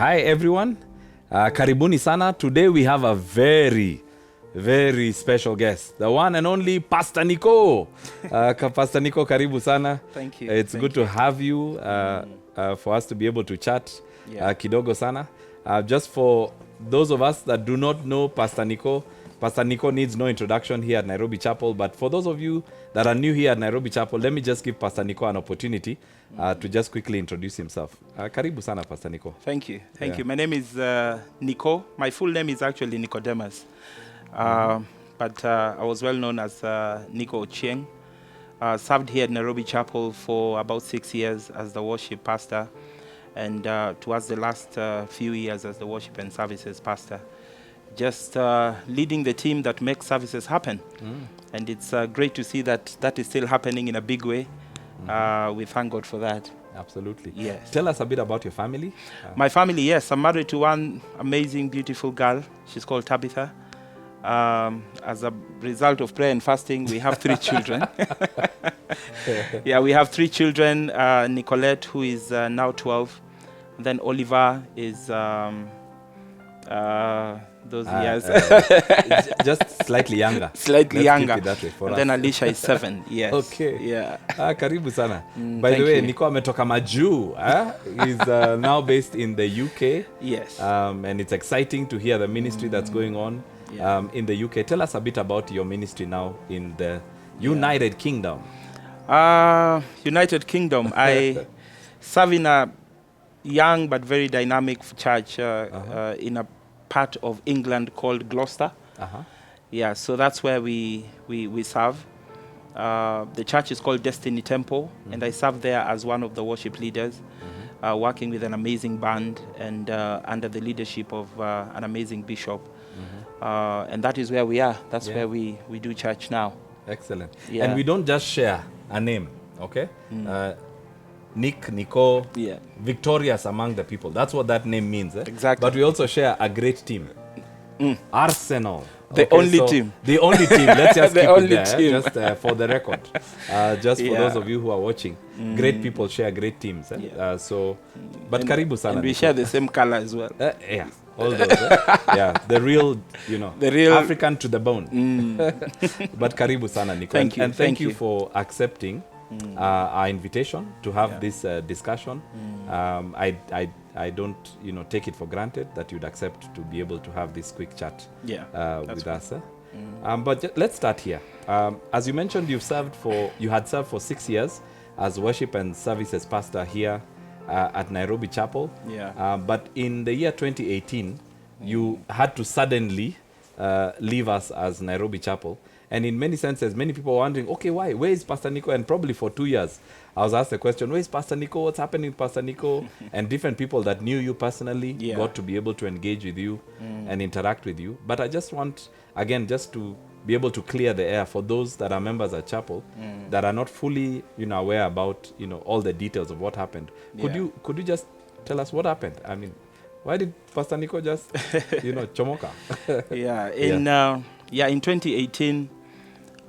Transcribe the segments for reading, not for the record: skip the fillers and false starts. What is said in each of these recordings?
Hi everyone, karibuni sana. Today we have a very special guest, the one and only Pst Nikko. Pst Nikko, karibu sana. Thank you. It's good to have you for us to be able to chat kidogo sana. Just for those of us that do not know Pst Nikko needs no introduction here at Nairobi Chapel. But for those of you that are new here at Nairobi Chapel, let me just give Pst Nikko an opportunity to just quickly introduce himself. Karibu sana, Pst Nikko. Thank you. Thank you. My name is Nikko. My full name is actually Nicodemus. But I was well known as Nikko Ochieng. Served here at Nairobi Chapel for about 6 years as the worship pastor, and towards the last few years as the worship and services pastor. Just leading the team that makes services happen. And it's great to see that that is still happening in a big way. We thank God for that. Absolutely. Yes. Tell us a bit about your family. My family, yes. I'm married to one amazing, beautiful girl. She's called Tabitha. As a result of prayer and fasting, we have 3 children. Yeah, we have 3 children. Nicolette, who is now 12. And then Oliver is those years. Just slightly younger. Slightly Let's younger. keep it that way for And us. then Alicia is 7. Yes. Okay. Yeah. Karibu sana. By the thank way, you. Nikko ametoka majuu. He's now based in the UK. Yes. And it's exciting to hear the ministry that's going on in the UK. Tell us a bit about your ministry now in the United Kingdom. United Kingdom. I serve in a young but very dynamic church in a part of England called Gloucester. Yeah, so that's where we serve. The church is called Destiny Temple, and I serve there as one of the worship leaders, working with an amazing band and under the leadership of an amazing bishop. And that is where we are. That's where we do church now. Excellent. Yeah. And we don't just share a name, okay? Nikko, victorious among the people. That's what that name means. Exactly. But we also share a great team. Arsenal. The only team. The only team. Let's just The keep only it there, team. just for the record. Just for those of you who are watching. Great people share great teams. But karibu sana. And we Nikko. share the same color as well. Yeah. All those. Yeah. The real, The real African to the bone. But karibu sana, Nikko. Thank you. And thank you for accepting our invitation to have this discussion. I don't, take it for granted that you'd accept to be able to have this quick chat with us. But let's start here. As you mentioned, you had served for 6 years as worship and services pastor here at Nairobi Chapel. Yeah. But in the year 2018, you had to suddenly leave us as Nairobi Chapel. And in many senses, many people are wondering, okay, why? Where is Pst Nikko? And probably for 2 years, I was asked the question, where is Pst Nikko? What's happening with Pst Nikko? And different people that knew you personally got to be able to engage with you and interact with you. But I just want, again, just to be able to clear the air for those that are members at Chapel that are not fully, aware about, all the details of what happened. Could you just tell us what happened? I mean, why did Pst Nikko just, chomoka? In 2018,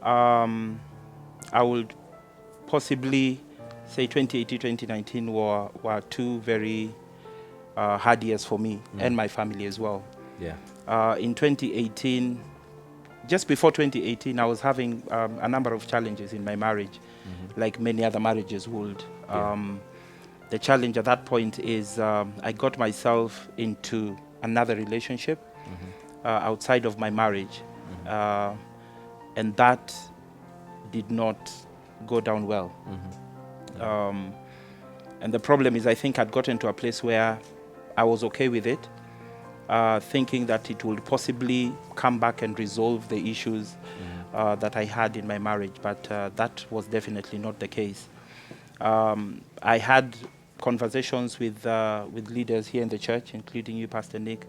I would possibly say 2018, 2019 were 2 very hard years for me and my family as well. Yeah. In 2018, just before 2018, I was having a number of challenges in my marriage, like many other marriages would. The challenge at that point is I got myself into another relationship outside of my marriage. And that did not go down well. And the problem is, I think I'd gotten to a place where I was okay with it, thinking that it would possibly come back and resolve the issues that I had in my marriage. But that was definitely not the case. I had conversations with leaders here in the church, including you, Pastor Nick.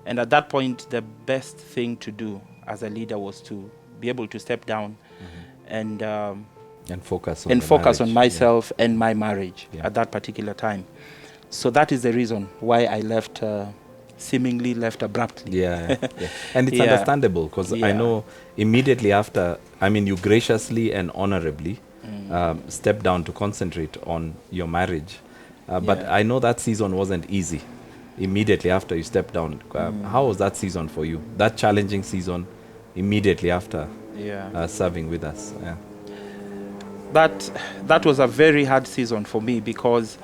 And at that point, the best thing to do as a leader was to be able to step down and focus on myself and my marriage at that particular time. So that is the reason why I left, seemingly left abruptly. And it's understandable, because I know immediately after, you graciously and honorably stepped down to concentrate on your marriage. But I know that season wasn't easy. immediately after you stepped down. How was that season for you? That challenging season immediately after serving with us? Yeah. That was a very hard season for me because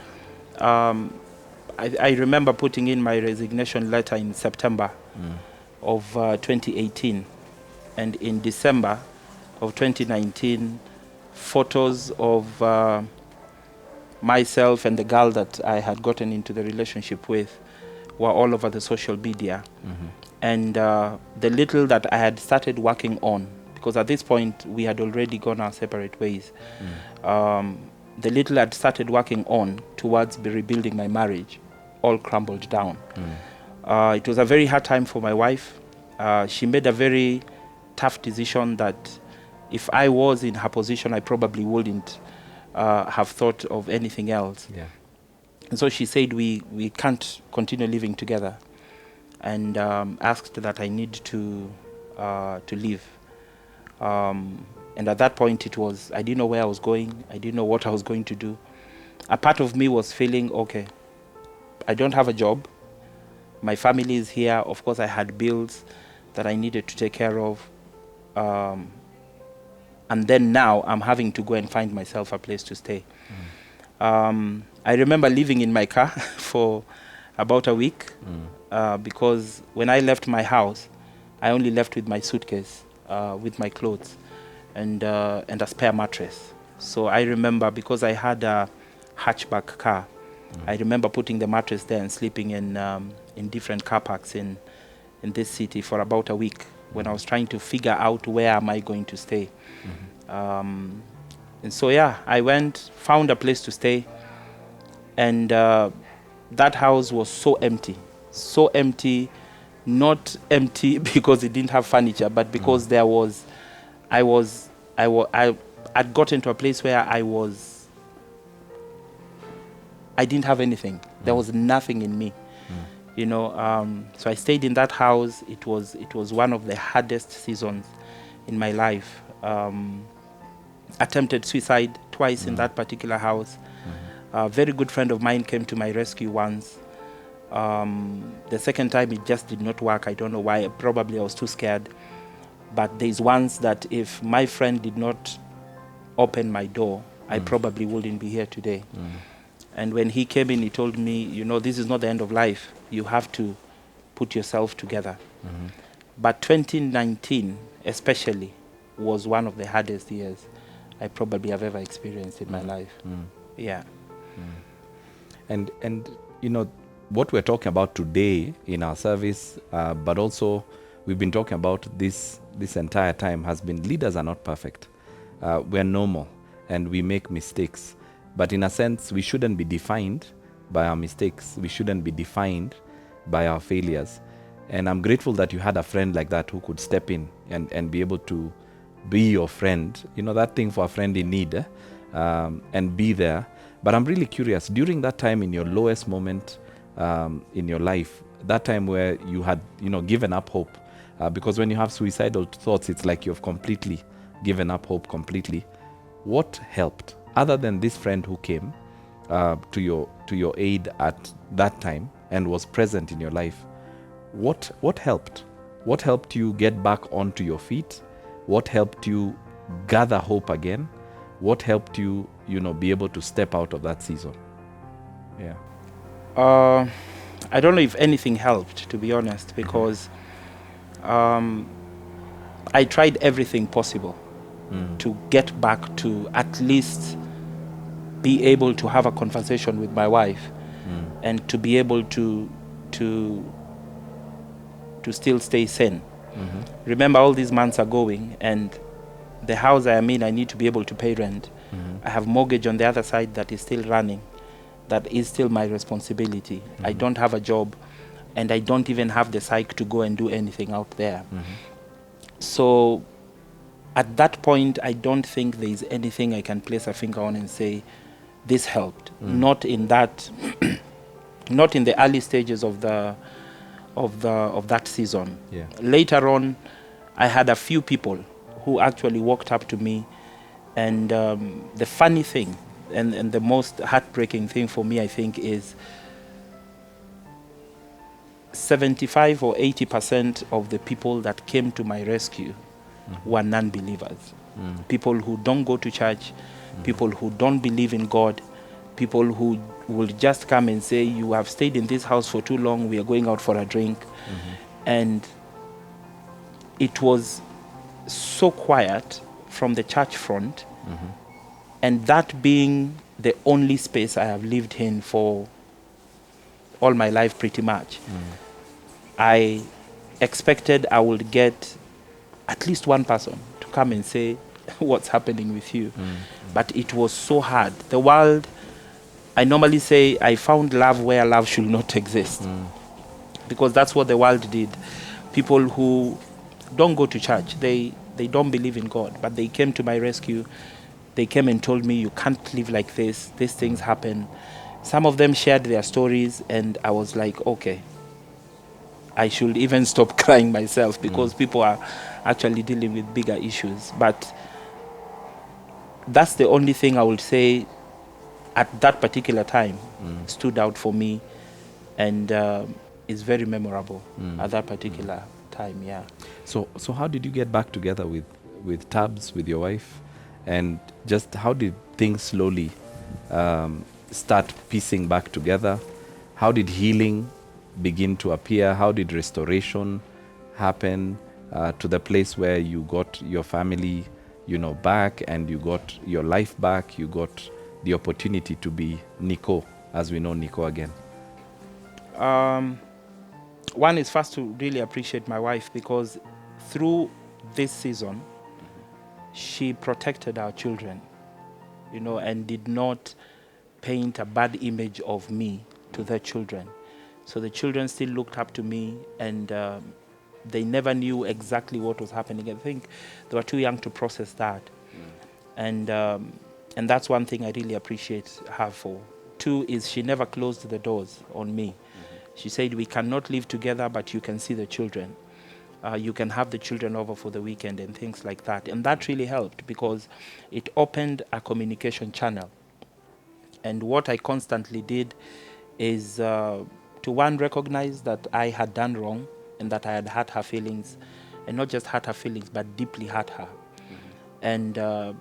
I remember putting in my resignation letter in September of 2018, and in December of 2019, photos of myself and the girl that I had gotten into the relationship with were all over the social media. And the little that I had started working on, because at this point we had already gone our separate ways, the little I'd started working on towards rebuilding my marriage all crumbled down. It was a very hard time for my wife. She made a very tough decision that if I was in her position, I probably wouldn't have thought of anything else. Yeah. And so she said, we can't continue living together, and asked that I need to leave. And at that point, I didn't know where I was going. I didn't know what I was going to do. A part of me was feeling, okay, I don't have a job. My family is here. Of course, I had bills that I needed to take care of. And then now I'm having to go and find myself a place to stay. I remember living in my car for about a week because when I left my house, I only left with my suitcase, with my clothes, and a spare mattress. So I remember, because I had a hatchback car, I remember putting the mattress there and sleeping in different car parks in this city for about a week when I was trying to figure out where am I going to stay. And so I went, found a place to stay, and that house was so empty, not empty because it didn't have furniture, but because I'd gotten to a place where I didn't have anything. There was nothing in me, so I stayed in that house. It was one of the hardest seasons in my life. Attempted suicide twice in that particular house. A very good friend of mine came to my rescue once. The second time it just did not work. I don't know why. Probably I was too scared. But there's once that if my friend did not open my door, I probably wouldn't be here today. And when he came in, he told me, this is not the end of life. You have to put yourself together. But 2019 especially was one of the hardest years I probably have ever experienced in my life. Yeah. And what we're talking about today in our service, but also we've been talking about this entire time, has been leaders are not perfect. We're normal and we make mistakes. But in a sense, we shouldn't be defined by our mistakes. We shouldn't be defined by our failures. And I'm grateful that you had a friend like that who could step in and be able to be your friend. That thing for a friend in need, and be there. But I'm really curious, during that time in your lowest moment in your life, that time where you had, given up hope, because when you have suicidal thoughts, it's like you've completely given up hope completely. What helped, other than this friend who came to your aid at that time and was present in your life? What helped? What helped you get back onto your feet? What helped you gather hope again? What helped you, be able to step out of that season? Yeah. I don't know if anything helped, to be honest, because I tried everything possible to get back to at least be able to have a conversation with my wife and to be able to still stay sane. Remember, all these months are going, and the house I am in, I need to be able to pay rent. I have mortgage on the other side that is still running. That is still my responsibility. I don't have a job, and I don't even have the psyche to go and do anything out there. So at that point, I don't think there is anything I can place a finger on and say, this helped. Not in that, not in the early stages of that season. Yeah. Later on, I had a few people who actually walked up to me, and the funny thing and the most heartbreaking thing for me, I think, is 75 or 80% of the people that came to my rescue were non-believers. People who don't go to church, people who don't believe in God, people who will just come and say, you have stayed in this house for too long, we are going out for a drink. And it was so quiet from the church front, and that being the only space I have lived in for all my life pretty much. I expected I would get at least one person to come and say, what's happening with you? But it was so hard. The world, I normally say, I found love where love should not exist. Because that's what the world did. People who don't go to church, they don't believe in God, but they came to my rescue. They came and told me, you can't live like this. These things happen. Some of them shared their stories, and I was like, okay, I should even stop crying myself, because people are actually dealing with bigger issues. But that's the only thing I would say at that particular time stood out for me, and is very memorable at that particular time, yeah. So how did you get back together with Tabs, with your wife? And just how did things slowly start piecing back together? How did healing begin to appear? How did restoration happen to the place where you got your family, back, and you got your life back? You got the opportunity to be Nikko, as we know Nikko again. One is first to really appreciate my wife, because through this season, she protected our children, and did not paint a bad image of me to their children. So the children still looked up to me, and they never knew exactly what was happening. I think they were too young to process that. And that's one thing I really appreciate her for. Two is she never closed the doors on me. She said, we cannot live together, but you can see the children. You can have the children over for the weekend and things like that. And that really helped, because it opened a communication channel. And what I constantly did is to, one, recognize that I had done wrong and that I had hurt her feelings, and not just hurt her feelings, but deeply hurt her. And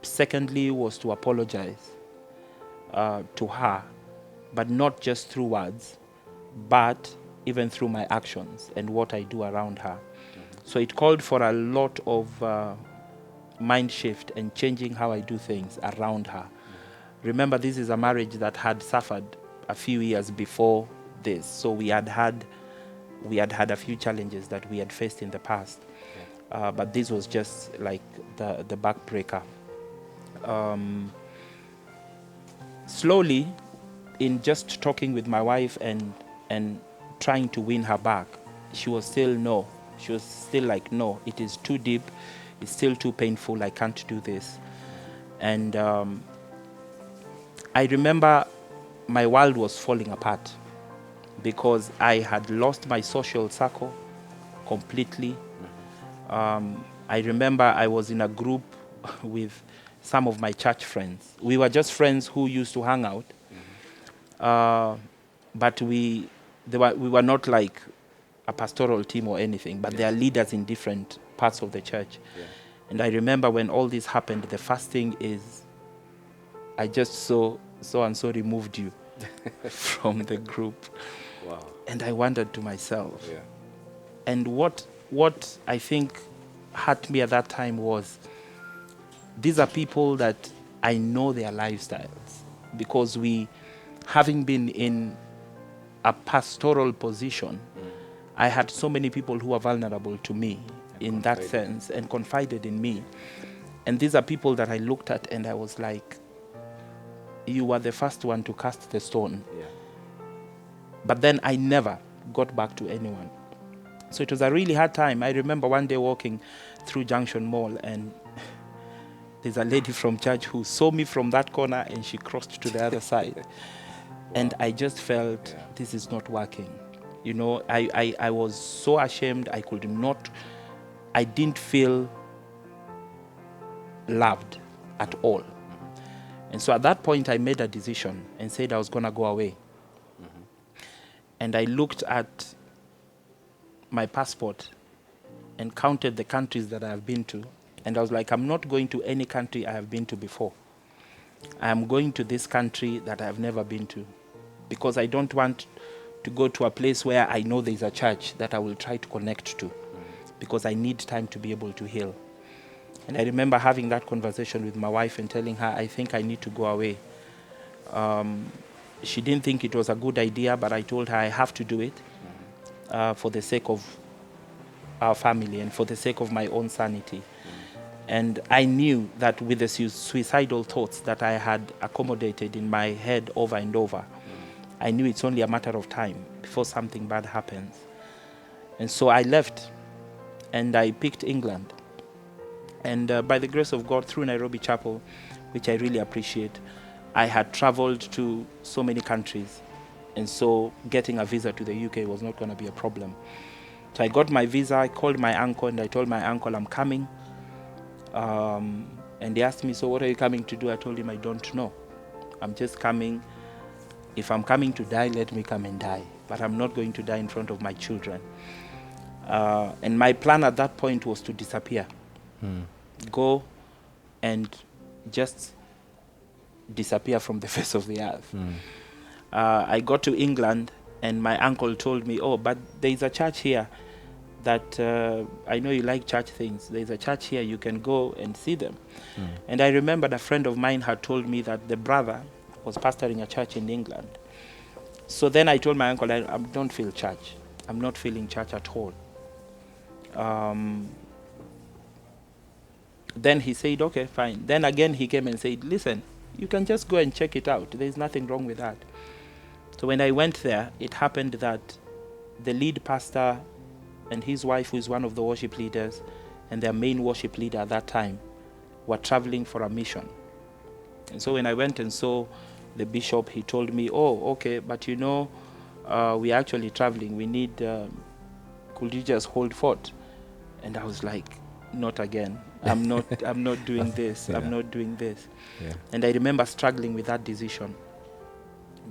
secondly was to apologize to her, but not just through words, but even through my actions and what I do around her. So it called for a lot of mind shift and changing how I do things around her. Remember, this is a marriage that had suffered a few years before this. So we had had a few challenges that we had faced in the past. But this was just like the backbreaker. Slowly, in just talking with my wife and trying to win her back, she was still no. She was still like, no, it is too deep. It's still too painful. I can't do this. And I remember my world was falling apart, because I had lost my social circle completely. I remember I was in a group with some of my church friends. We were just friends who used to hang out. But we were not like a pastoral team or anything, but they are leaders in different parts of the church. And I remember when all this happened, the first thing is, I just saw so-and-so removed you from the group. Wow. And I wondered to myself. And what I think hurt me at that time was, these are people that I know their lifestyles, because having been in a pastoral position, I had so many people who were vulnerable to me in that sense and confided in me. And these are people that I looked at and I was like, you were the first one to cast the stone. But then I never got back to anyone. So it was a really hard time. I remember one day walking through Junction Mall, and there's a lady from church who saw me from that corner and she crossed to the other side. And I just felt, this is not working. I was so ashamed. I didn't feel loved at all. And so at that point, I made a decision and said I was going to go away. And I looked at my passport and counted the countries that I have been to. And I was like, I'm not going to any country I have been to before. I am going to this country that I have never been to, because I don't want to go to a place where I know there's a church that I will try to connect to, because I need time to be able to heal. And I remember having that conversation with my wife and telling her, I think I need to go away. She didn't think it was a good idea, but I told her I have to do it for the sake of our family and for the sake of my own sanity. And I knew that with the suicidal thoughts that I had accommodated in my head over and over, I knew it's only a matter of time before something bad happens. And so I left and I picked England. And by the grace of God, through Nairobi Chapel, which I really appreciate, I had traveled to so many countries. And so getting a visa to the UK was not going to be a problem. So I got my visa, I called my uncle and I told my uncle I'm coming. And he asked me, so what are you coming to do? I told him I don't know. I'm just coming. If I'm coming to die, let me come and die. But I'm not going to die in front of my children. And my plan at that point was to disappear. Go and just disappear from the face of the earth. I got to England and my uncle told me, oh, but there's a church here that I know you like church things. There's a church here, you can go and see them. And I remembered a friend of mine had told me that the brother was pastoring a church in England. So then I told my uncle, I don't feel church. I'm not feeling church at all. Then he said, okay, fine. Then again he came and said, listen, you can just go and check it out. There's nothing wrong with that. So when I went there, it happened that the lead pastor and his wife, who is one of the worship leaders, and their main worship leader at that time, were traveling for a mission. And so when I went and saw the bishop, he told me, oh, okay, but you know, we're actually traveling. We need, could you just hold fort? And I was like, not again. I'm not doing this. Yeah. I'm not doing this. Yeah. And I remember struggling with that decision.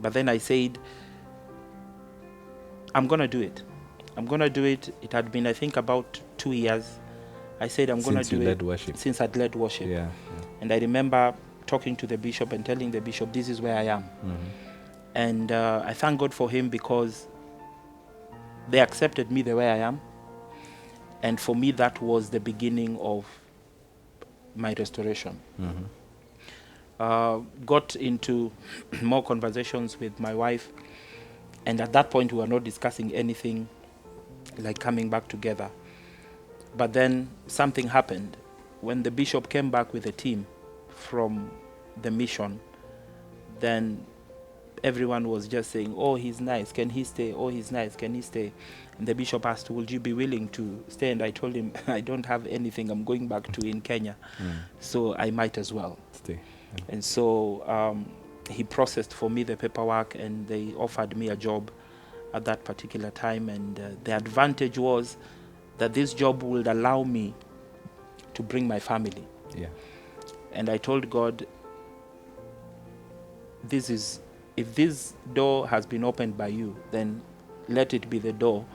But then I said, I'm going to do it. I'm going to do it. It had been, I think, about 2 years. I said, I'm going to do it. Since I'd led worship. Yeah. And I remember talking to the bishop and telling the bishop, this is where I am. And I thank God for him, because they accepted me the way I am. And for me, that was the beginning of my restoration. Got into more conversations with my wife. And at that point, we were not discussing anything like coming back together. But then something happened. When the bishop came back with a team from the mission, then everyone was just saying, oh, he's nice, can he stay? Oh, he's nice, can he stay? And the bishop asked, would you be willing to stay? And I told him, I don't have anything I'm going back to in Kenya, so I might as well stay. And so he processed for me the paperwork, and they offered me a job at that particular time. And the advantage was that this job would allow me to bring my family. Yeah. And I told God, if this door has been opened by you, then let it be the door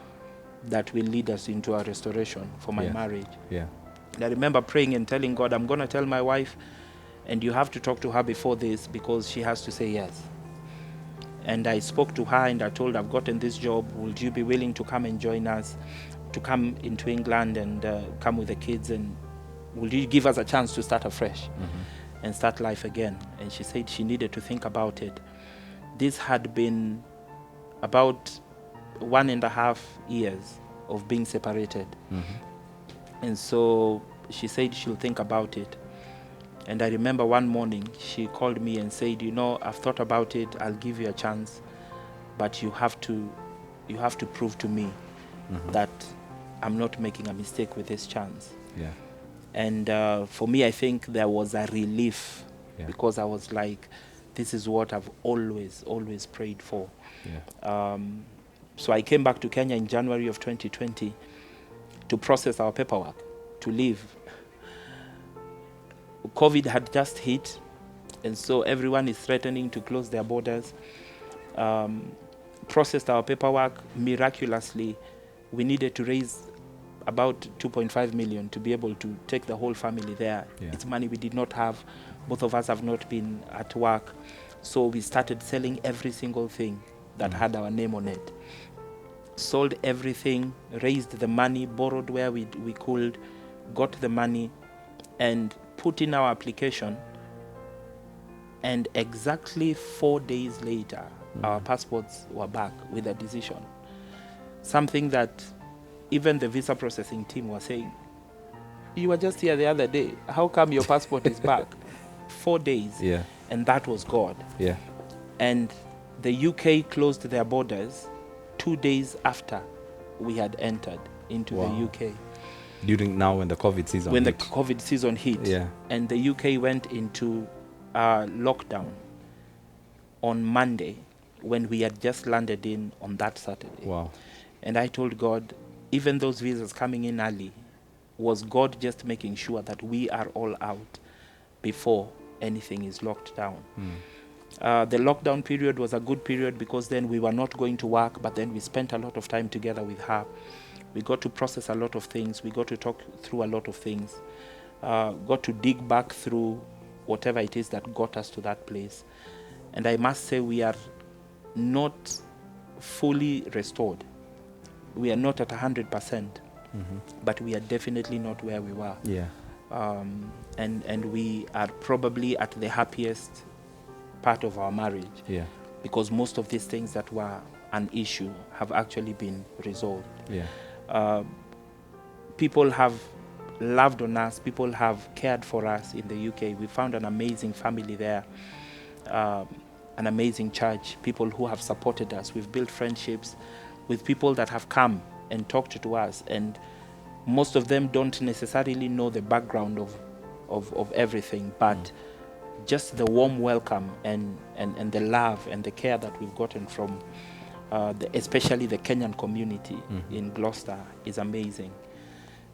that will lead us into a restoration for my marriage. Yeah. And I remember praying and telling God, I'm going to tell my wife, and you have to talk to her before this, because she has to say yes. And I spoke to her and I told her, I've gotten this job. Would you be willing to come and join us, to come into England and come with the kids? And will you give us a chance to start afresh and start life again? And she said she needed to think about it. This had been about 1.5 years of being separated. And so she said she'll think about it. And I remember one morning she called me and said, you know, I've thought about it. I'll give you a chance, but you have to prove to me that I'm not making a mistake with this chance. Yeah. And for me, I think there was a relief, because I was like, this is what I've always prayed for. Yeah. So I came back to Kenya in January of 2020 to process our paperwork to leave. COVID had just hit, and so everyone is threatening to close their borders. processed our paperwork. Miraculously, we needed to raise about 2.5 million to be able to take the whole family there. Yeah. It's money we did not have. Both of us have not been at work. So we started selling every single thing that had our name on it. Sold everything, raised the money, borrowed where we could, got the money, and put in our application. And exactly 4 days later, our passports were back with a decision. Something that even the visa processing team was saying, you were just here the other day. How come your passport is back? 4 days. Yeah. And that was God. Yeah. And the UK closed their borders 2 days after we had entered into the UK. During now when the COVID season When hit. the COVID season hit. Yeah. And the UK went into lockdown on Monday when we had just landed in on that Saturday. Wow. And I told God, even those visas coming in early, was God just making sure that we are all out before anything is locked down. The lockdown period was a good period because then we were not going to work, but then we spent a lot of time together with her. We got to process a lot of things. We got to talk through a lot of things. Got to dig back through whatever it is that got us to that place. And I must say we are not fully restored. We are not at 100%, but we are definitely not where we were. Yeah. And we are probably at the happiest part of our marriage. Yeah. Because most of these things that were an issue have actually been resolved. Yeah. People have loved on us. People have cared for us in the UK. We found an amazing family there, an amazing church, people who have supported us. We've built friendships with people that have come and talked to us, and most of them don't necessarily know the background of everything, but just the warm welcome and the love and the care that we've gotten from especially the Kenyan community in Gloucester is amazing.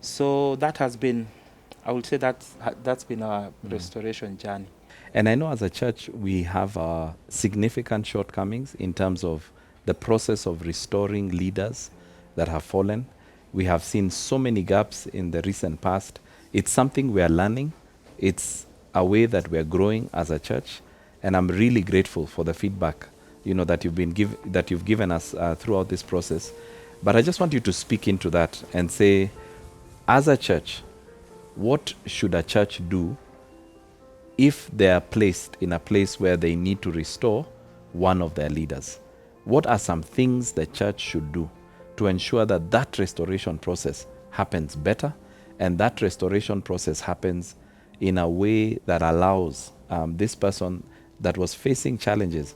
So that has been, I would say that's been our restoration journey. And I know as a church we have significant shortcomings in terms of the process of restoring leaders that have fallen. We have seen so many gaps in the recent past. It's something we are learning. It's a way that we are growing as a church, and I'm really grateful for the feedback, that you've given us throughout this process. But I just want you to speak into that and say, as a church, what should a church do if they are placed in a place where they need to restore one of their leaders? What are some things the church should do to ensure that that restoration process happens better, and that restoration process happens in a way that allows this person that was facing challenges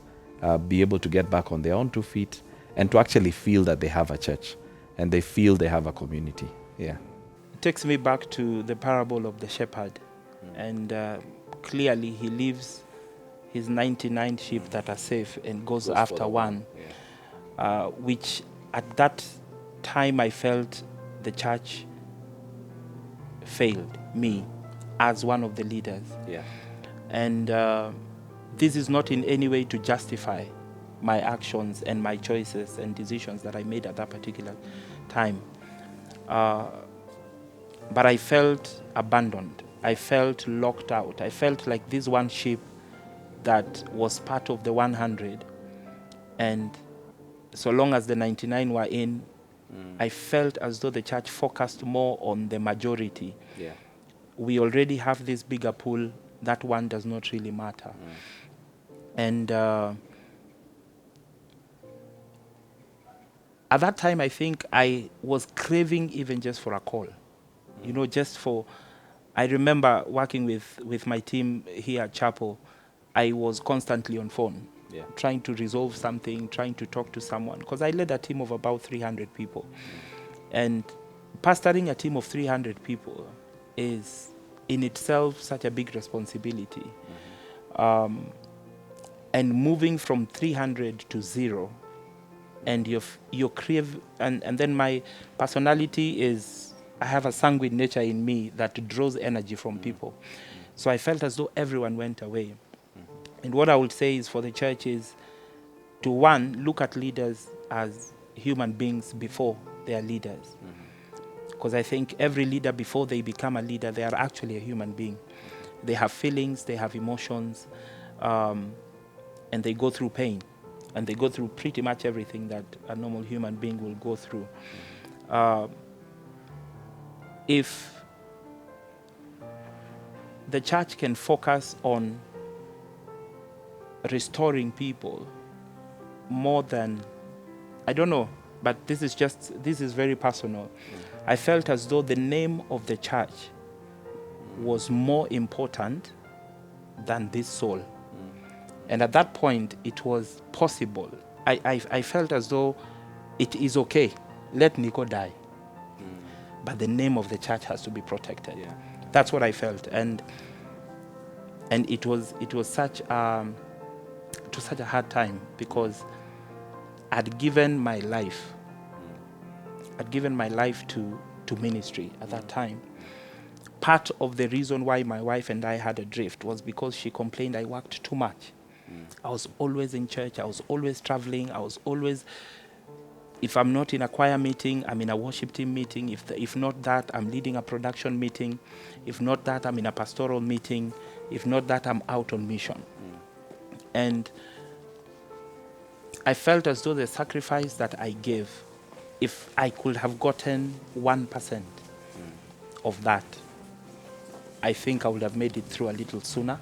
be able to get back on their own 2 feet and to actually feel that they have a church and they feel they have a community? Yeah. It takes me back to the parable of the shepherd. And clearly he leaves his 99 sheep that are safe and goes after one, which at that time I felt the church failed me as one of the leaders. Yeah. And this is not in any way to justify my actions and my choices and decisions that I made at that particular time. But I felt abandoned. I felt locked out. I felt like this one sheep that was part of the 100. And so long as the 99 were in, I felt as though the church focused more on the majority. Yeah. We already have this bigger pool. That one does not really matter. And at that time, I think I was craving even just for a call. I remember working with my team here at Chapel. I was constantly on phone, trying to resolve something, trying to talk to someone, because I led a team of about 300 people. And pastoring a team of 300 people is in itself such a big responsibility. And moving from 300 to 0, and you're crave, and then my personality is, I have a sanguine nature in me that draws energy from people. So I felt as though everyone went away. And what I would say is for the church is, to one, look at leaders as human beings before they are leaders. Because I think every leader, before they become a leader, they are actually a human being. They have feelings, they have emotions, and they go through pain. And they go through pretty much everything that a normal human being will go through. If the church can focus on restoring people more than, I don't know, but this is very personal. I felt as though the name of the church was more important than this soul. And at that point, it was possible. I felt as though it is okay. Let Nikko die. But the name of the church has to be protected. Yeah. That's what I felt. And it was such a hard time, because I'd given my life. I'd given my life to ministry at that time. Part of the reason why my wife and I had a drift was because she complained I worked too much. I was always in church. I was always traveling. I was always, if I'm not in a choir meeting, I'm in a worship team meeting. If not that, I'm leading a production meeting. If not that, I'm in a pastoral meeting. If not that, I'm out on mission. And I felt as though the sacrifice that I gave, if I could have gotten 1% of that, I think I would have made it through a little sooner.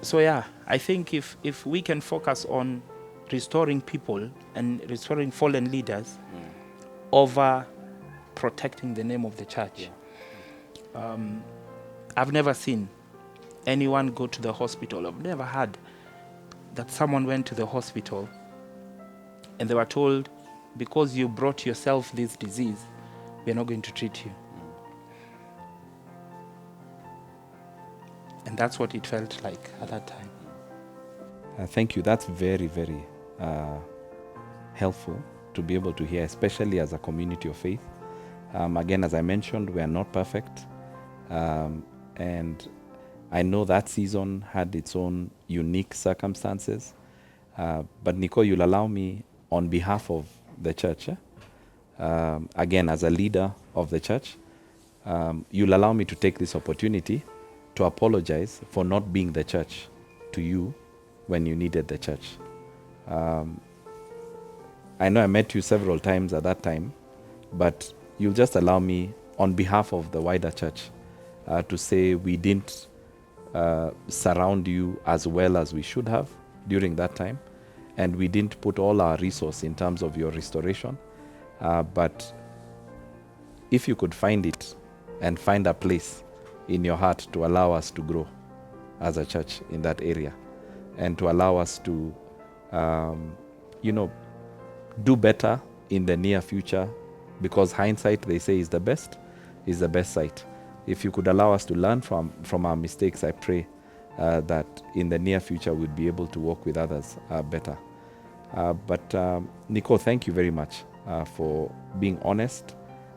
So yeah, I think if we can focus on restoring people and restoring fallen leaders over protecting the name of the church. I've never seen anyone go to the hospital. I've never heard that someone went to the hospital and they were told, because you brought yourself this disease, we're not going to treat you. And that's what it felt like at that time. Thank you. That's very, very helpful to be able to hear, especially as a community of faith. Again, as I mentioned, we are not perfect. And I know that season had its own unique circumstances. But Nikko, you'll allow me, on behalf of the church, again, as a leader of the church, you'll allow me to take this opportunity to apologize for not being the church to you when you needed the church. I know I met you several times at that time, but you'll just allow me, on behalf of the wider church, to say we didn't surround you as well as we should have during that time, and we didn't put all our resource in terms of your restoration. But if you could find it and find a place in your heart to allow us to grow as a church in that area, and to allow us to, do better in the near future, because hindsight, they say, is the best sight. If you could allow us to learn from our mistakes, I pray that in the near future we'd be able to work with others better. But Nikko, thank you very much for being honest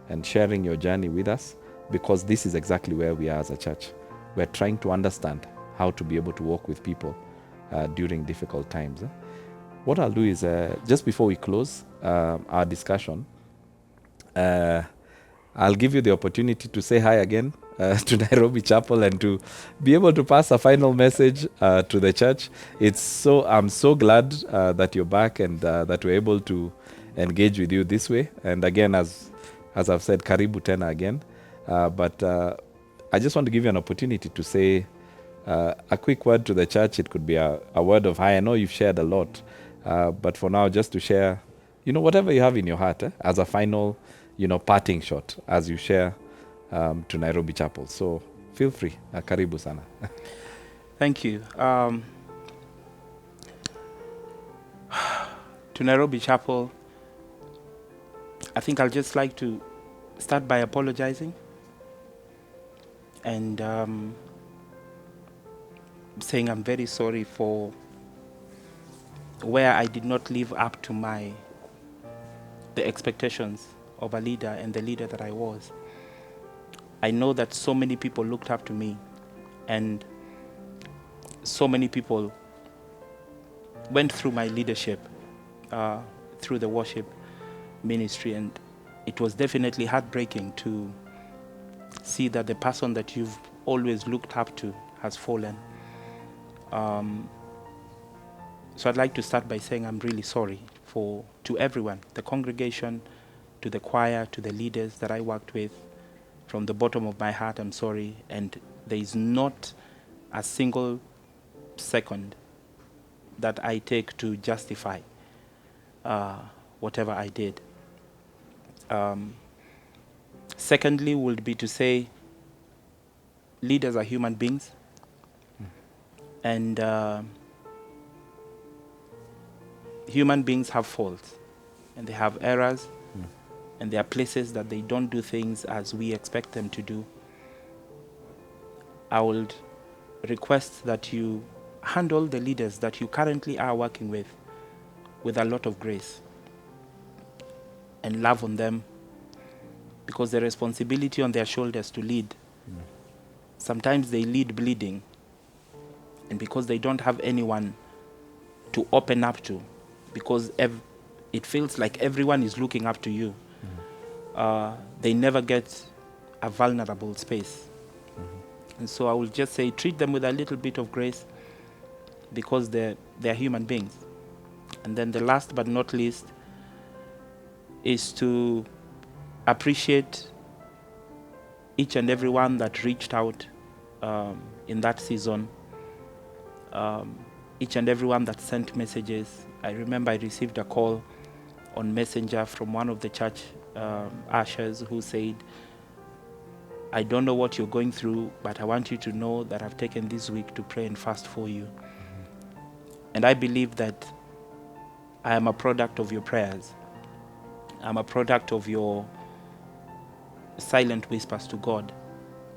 and sharing your journey with us, because this is exactly where we are as a church. We're trying to understand how to be able to work with people during difficult times. What I'll do is, just before we close our discussion, I'll give you the opportunity to say hi again to Nairobi Chapel, and to be able to pass a final message to the church. I'm so glad that you're back, and that we're able to engage with you this way. And again, as I've said, karibu tena again. But I just want to give you an opportunity to say a quick word to the church. It could be a word of hi. I know you've shared a lot, but for now, just to share, whatever you have in your heart, as a final, parting shot as you share to Nairobi Chapel. So feel free. Karibu sana. Thank you. To Nairobi Chapel, I think I'll just like to start by apologizing and saying I'm very sorry for where I did not live up to the expectations of a leader and the leader that I was. I know that so many people looked up to me, and so many people went through my leadership, through the worship ministry, and it was definitely heartbreaking to see that the person that you've always looked up to has fallen. So I'd like to start by saying I'm really sorry to everyone, the congregation, to the choir, to the leaders that I worked with. From the bottom of my heart, I'm sorry, and there is not a single second that I take to justify whatever I did. Secondly would be to say leaders are human beings, and human beings have faults, and they have errors, and there are places that they don't do things as we expect them to do. I would request that you handle the leaders that you currently are working with a lot of grace and love on them, because the responsibility on their shoulders to lead. Sometimes they lead bleeding, and because they don't have anyone to open up to, because it feels like everyone is looking up to you, they never get a vulnerable space. And so I will just say, treat them with a little bit of grace, because they're human beings. And then the last but not least is to appreciate each and every one that reached out in that season, each and every one that sent messages. I remember I received a call on Messenger from one of the church ushers who said, I don't know what you're going through, but I want you to know that I've taken this week to pray and fast for you. And I believe that I am a product of your prayers. I'm a product of your silent whispers to God.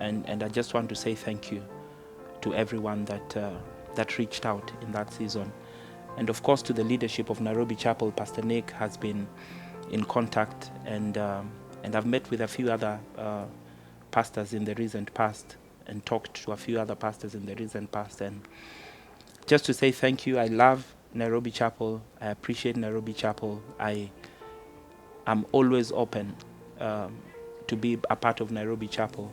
And I just want to say thank you to everyone that reached out in that season. And of course, to the leadership of Nairobi Chapel, Pastor Nick has been in contact, and I've met with a few other pastors in the recent past, and talked to a few other pastors in the recent past. And just to say thank you. I love Nairobi Chapel. I appreciate Nairobi Chapel. I'm always open to be a part of Nairobi Chapel,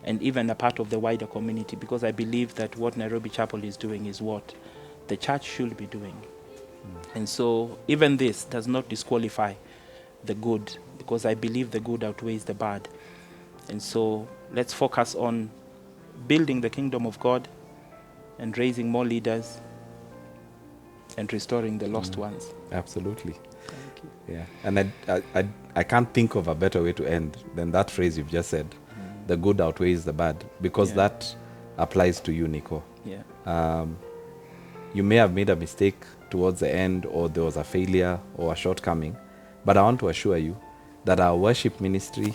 and even a part of the wider community, because I believe that what Nairobi Chapel is doing is what the church should be doing. And so even this does not disqualify the good, because I believe the good outweighs the bad. And so let's focus on building the kingdom of God and raising more leaders and restoring the lost ones. Absolutely. Thank you. Yeah. And I can't think of a better way to end than that phrase you've just said. The good outweighs the bad, because that applies to you, Nikko. Yeah. You may have made a mistake towards the end, or there was a failure or a shortcoming, but I want to assure you that our worship ministry,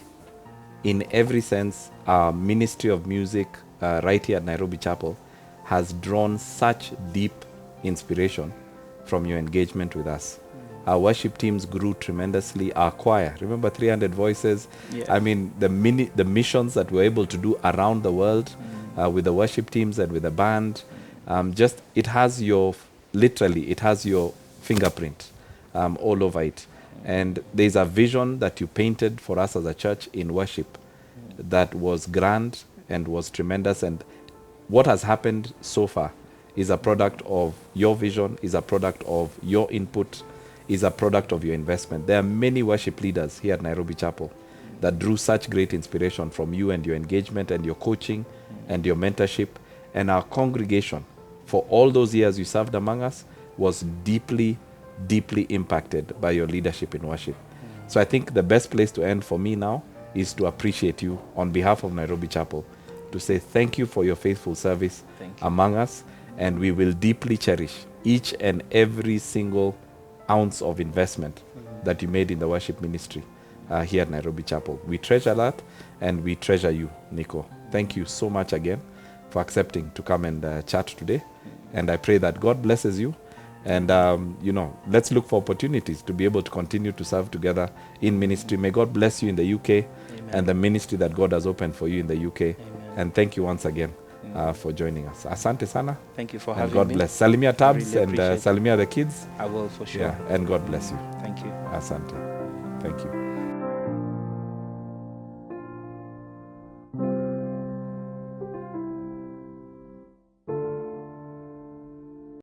in every sense, our ministry of music right here at Nairobi Chapel, has drawn such deep inspiration from your engagement with us. Our worship teams grew tremendously. Our choir, remember 300 voices? Yeah. I mean, the missions that we're able to do around the world with the worship teams and with the band, it has your fingerprint all over it. And there's a vision that you painted for us as a church in worship that was grand and was tremendous. And what has happened so far is a product of your vision, is a product of your input, is a product of your investment. There are many worship leaders here at Nairobi Chapel that drew such great inspiration from you and your engagement and your coaching and your mentorship. And our congregation, for all those years you served among us, was deeply, deeply impacted by your leadership in worship. So I think the best place to end for me now is to appreciate you on behalf of Nairobi Chapel, to say thank you for your faithful service among us, and we will deeply cherish each and every single ounce of investment that you made in the worship ministry here at Nairobi Chapel. We treasure that, and we treasure you, Nikko. Thank you so much again for accepting to come and chat today. And I pray that God blesses you. And, let's look for opportunities to be able to continue to serve together in ministry. May God bless you in the UK. Amen. And the ministry that God has opened for you in the UK. Amen. And thank you once again for joining us. Asante sana. Thank you for And having God me. bless. Salimia Tabs really and appreciate it. Salimia the kids. I will for sure. Yeah, and God bless you. Thank you. Asante. Thank you.